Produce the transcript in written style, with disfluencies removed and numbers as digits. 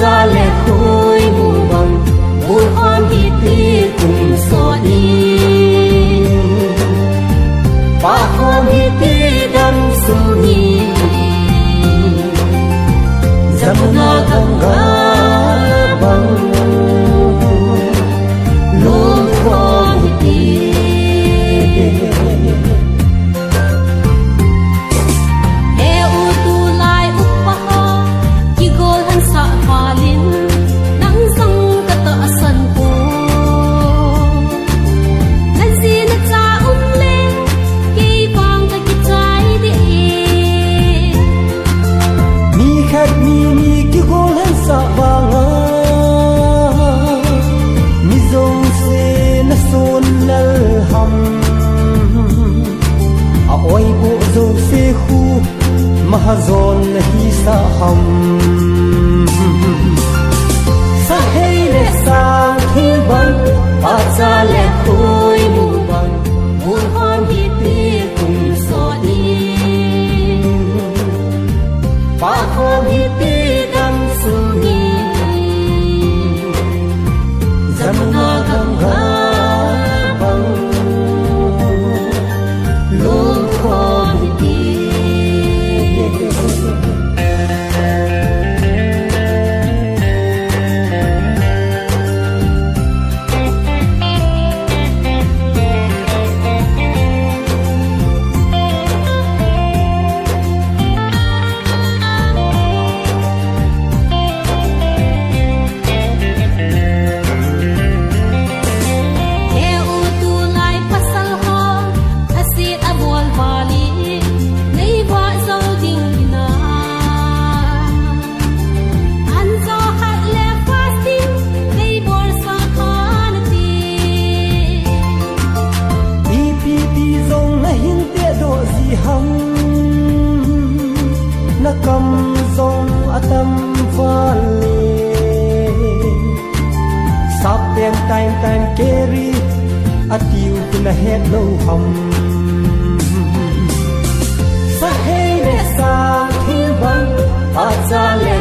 cha lệ khôi mù bằng buồn hoan hi ti cùng so đi ba hôm hi ti đâm sung hi dầm na thăng ga bằng luôn hoan hi ti oi bu zo se khu mahazon hi sa ham sa hey le sang hi ban pa cha le khoi mu ban buồn hoan hi ti cùng so đi pa khom hi ti đam su hi dam na gam ga cầm dòng tâm vale sắp đen time time carry atiu na het lâu hầm sa hey le sa thi ban a cha le